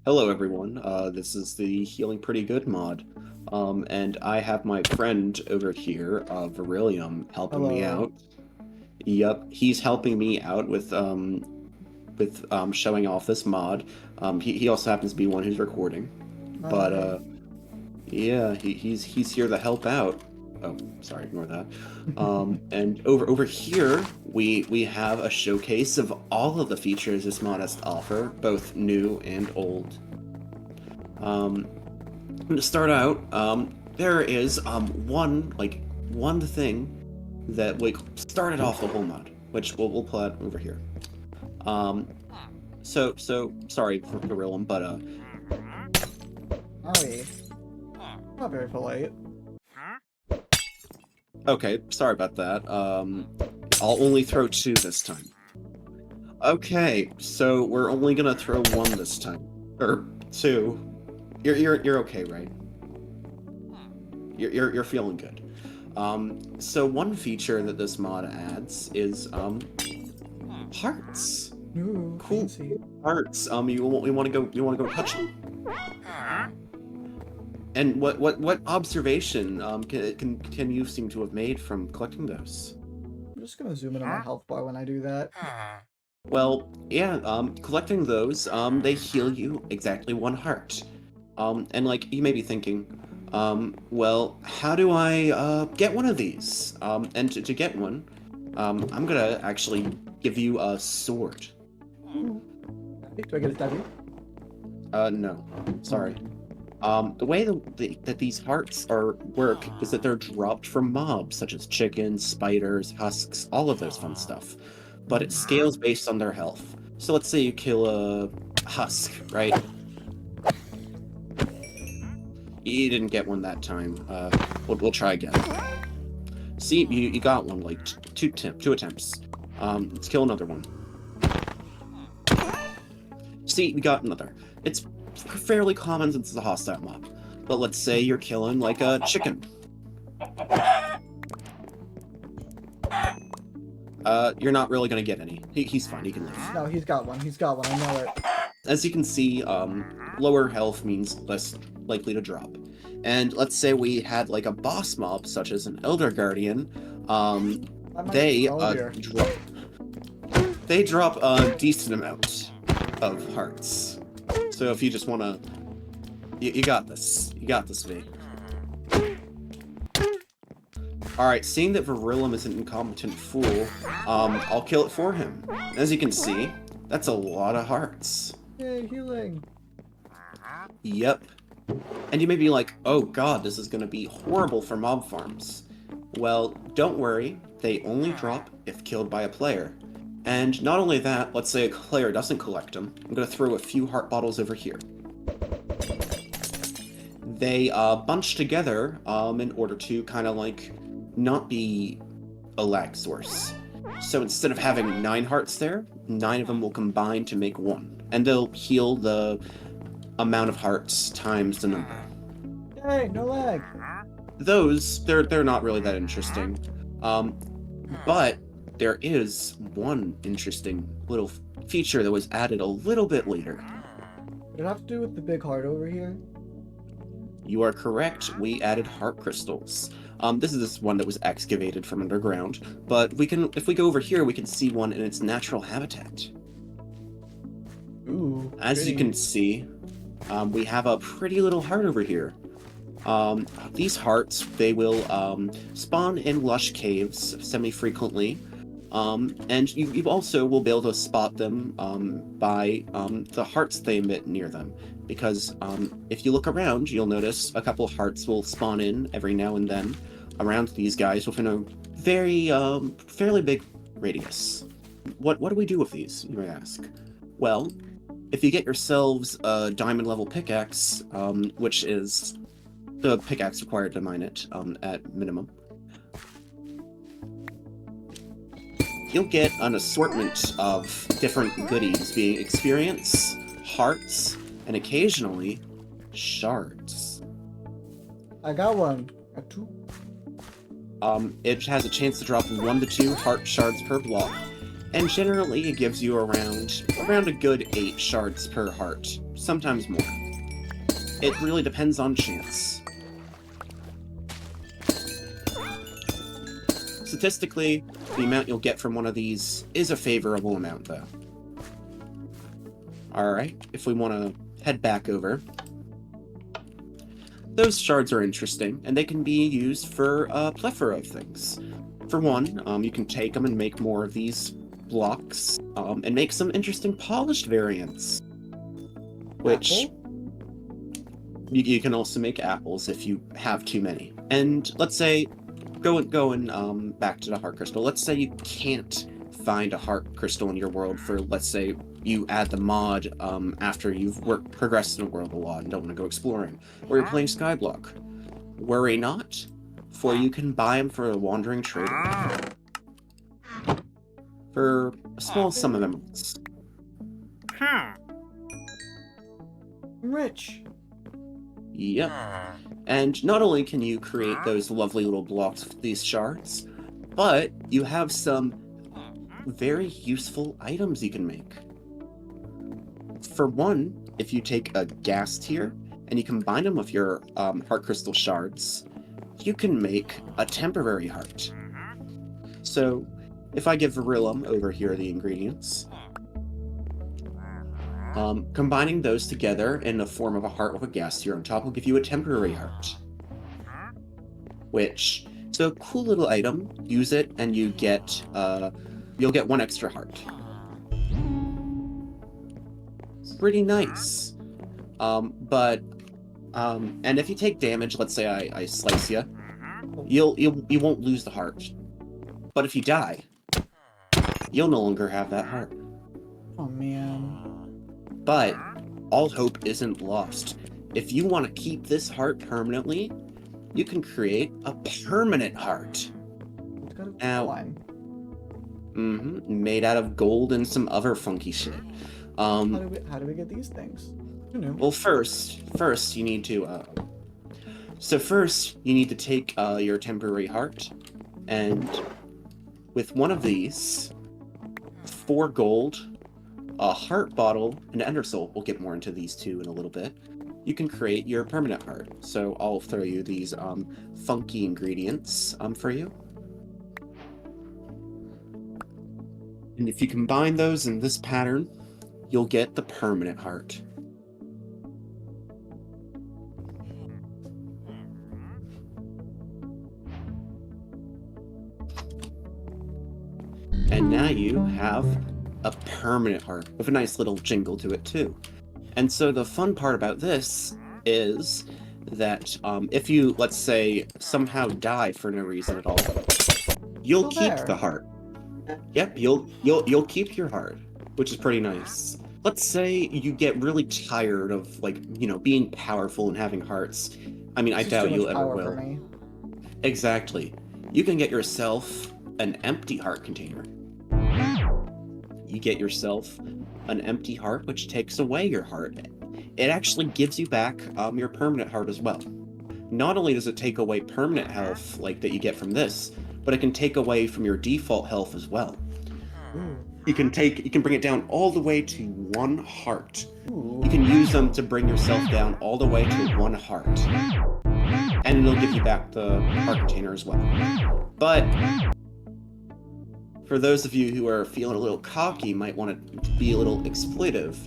Hello everyone, this is the Healing Pretty Good mod, and I have my friend over here, Beryllium, helping me Hello. out. Yep, he's helping me out with showing off this mod. He also happens to be one who's recording, but Hi. yeah, he's here to help out. Oh, sorry, ignore that. And over here, we have a showcase of all of the features this mod has to offer, both new and old. To start out, there is one thing that started off the whole mod, which we'll pull out over here. Um, so sorry for Gorillum, but Howdy. Not very polite. okay, sorry about that. I'll only throw two this time. Okay, so we're only gonna throw one this time, or two. You're okay, right? You're feeling good. So one feature that this mod adds is hearts. Ooh, Cool fancy. hearts. We want to go touch them. And what observation can you seem to have made from collecting those? I'm just gonna zoom in on my health bar when I do that. Well, yeah, collecting those, they heal you exactly one heart. And like, you may be thinking, well, how do I, get one of these? And to get one, I'm gonna actually give you a sword. Ooh. Do I get a W? No, sorry. The way that these hearts work is that they're dropped from mobs, such as chickens, spiders, husks, all of those fun stuff. But it scales based on their health. So let's say you kill a husk, right? You didn't get one that time. We'll try again. See, you got one, like, two attempts. Let's kill another one. See, we got another. It's fairly common since it's a hostile mob. But let's say you're killing, like, a chicken. You're not really gonna get any. He's fine, he can live. No, he's got one. He's got one. I know it. As you can see, lower health means less likely to drop. And let's say we had like a boss mob, such as an Elder Guardian, they drop a decent amount of hearts. So if you just wanna, you got this. You got this, V. Alright, seeing that Virilum is an incompetent fool, I'll kill it for him. As you can see, that's a lot of hearts. Yay, healing. Yep. And you may be like, oh god, this is gonna be horrible for mob farms. Well, don't worry, they only drop if killed by a player. And not only that, let's say a player doesn't collect them, I'm gonna throw a few heart bottles over here. They bunch together in order to kind of like not be a lag source. So instead of having 9 hearts there, 9 of them will combine to make 1. And they'll heal the amount of hearts times the number. Yay, no lag. Those, they're not really that interesting. But there is one interesting little feature that was added a little bit later. Would it have to do with the big heart over here? You are correct, we added heart crystals. This is this one that was excavated from underground, but if we go over here, we can see one in its natural habitat. Ooh. As pretty. you can see, we have a pretty little heart over here. These hearts, they will spawn in lush caves semi-frequently, and you also will be able to spot them by the hearts they emit near them. Because if you look around, you'll notice a couple hearts will spawn in every now and then around these guys within a very fairly big radius. What do we do with these, you may ask? Well, if you get yourselves a diamond level pickaxe, which is the pickaxe required to mine it at minimum, you'll get an assortment of different goodies, being experience, hearts, and occasionally shards. I got one. Got 2. It has a chance to drop 1 to 2 heart shards per block, and generally it gives you around a good 8 shards per heart. sometimes more. It really depends on chance. Statistically, the amount you'll get from one of these is a favorable amount, though. Alright, if we want to head back over. Those shards are interesting, and they can be used for a plethora of things. For one, you can take them and make more of these blocks, and make some interesting polished variants. Which, you can also make apples if you have too many. And let's say, going back to the heart crystal, let's say you can't find a heart crystal in your world for, let's say, you add the mod after you've progressed in the world a lot and don't want to go exploring, or you're playing Skyblock. Worry not, for you can buy them for a wandering trader for a small sum of emeralds. I'm rich. Yep. And not only can you create those lovely little blocks with these shards, but you have some very useful items you can make. For one, if you take a gas tier and you combine them with your heart crystal shards, you can make a temporary heart. So, if I give Virillum over here the ingredients, combining those together in the form of a heart with a gas tier on top will give you a temporary heart. Which, so cool little item, use it and you get, you'll get one extra heart. Pretty nice. And if you take damage, let's say I slice you, you won't lose the heart. But if you die, you'll no longer have that heart. Oh man. But all hope isn't lost. If you want to keep this heart permanently, you can create a permanent heart. It's got a Now, line. made out of gold and some other funky shit. How do we get these things? Who knew? Well, first you need to, first you need to take your temporary heart, and with one of these, 4 gold, a heart bottle, and an ender soul, we'll get more into these two in a little bit, you can create your permanent heart. So I'll throw you these funky ingredients for you. And if you combine those in this pattern, you'll get the permanent heart. And now you have a permanent heart with a nice little jingle to it too. And so the fun part about this is that if you, let's say, somehow die for no reason at all, you'll Still keep there. the heart. Yep, you'll keep your heart, which is pretty nice. Let's say you get really tired of, like, you know, being powerful and having hearts. I mean, I It's just doubt too you'll much ever power for will. me. Exactly. You can get yourself an empty heart container. You get yourself an empty heart, which takes away your heart. It actually gives you back your permanent heart as well. Not only does it take away permanent health, like that you get from this, but it can take away from your default health as well. Ooh. You can bring it down all the way to 1 heart. Ooh. You can use them to bring yourself down all the way to 1 heart. And it'll give you back the heart container as well. But for those of you who are feeling a little cocky, might want to be a little exploitive.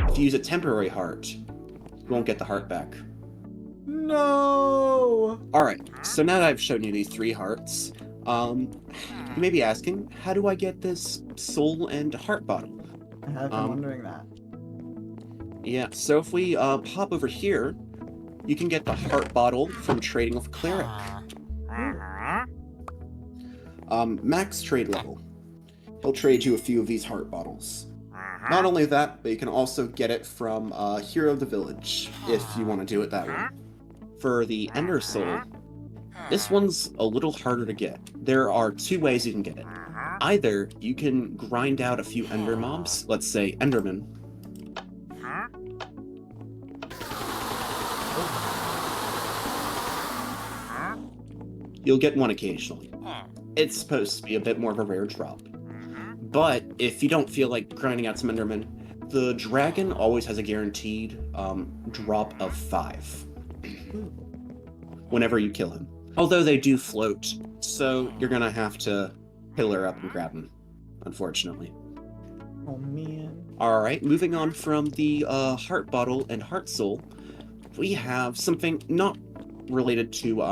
If you use a temporary heart, you won't get the heart back. No. Alright, so now that I've shown you these 3 hearts, you may be asking, how do I get this soul and heart bottle? I have been wondering that. Yeah, so if we pop over here, you can get the heart bottle from trading with Cleric. Max trade level. He'll trade you a few of these heart bottles. Not only that, but you can also get it from Hero of the Village, if you want to do it that way. For the Ender Soul, this one's a little harder to get. There are 2 ways you can get it. Either you can grind out a few Ender mobs, let's say Enderman. You'll get one occasionally. It's supposed to be a bit more of a rare drop. But if you don't feel like grinding out some Enderman, The dragon always has a guaranteed drop of 5 whenever you kill him. Although they do float, so you're gonna have to pillar up and grab him, unfortunately. Oh man. All right, moving on from the heart bottle and heart soul, we have something not related to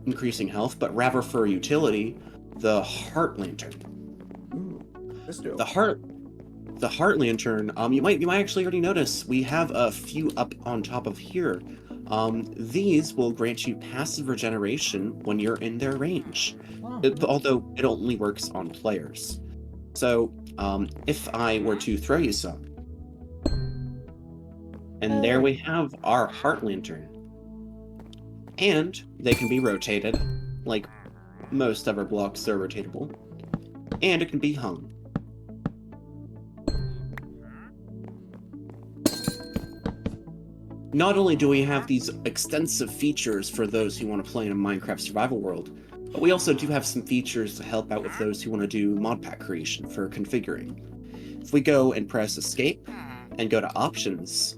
increasing health, but rather for utility, the heart lantern. Ooh, let's do it. The heart lantern. You might actually already notice we have a few up on top of here. These will grant you passive regeneration when you're in their range, although it only works on players. So, if I were to throw you some, and there we have our heart lantern. And they can be rotated, like most other blocks are rotatable, and it can be hung. Not only do we have these extensive features for those who want to play in a Minecraft survival world, but we also do have some features to help out with those who want to do mod pack creation for configuring. If we go and press escape and go to options,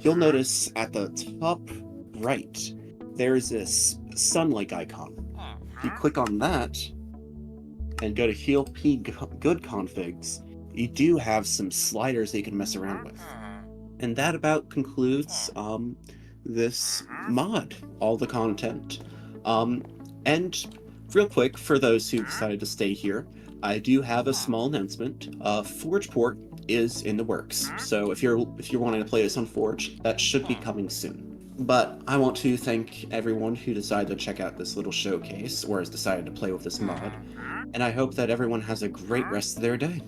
you'll notice at the top right, there's this sun-like icon. If you click on that and go to heal P good configs, you do have some sliders that you can mess around with. And that about concludes this mod, all the content. And real quick, for those who decided to stay here, I do have a small announcement. Forge port is in the works, so if you're wanting to play this on Forge, that should be coming soon. But I want to thank everyone who decided to check out this little showcase or has decided to play with this mod, and I hope that everyone has a great rest of their day.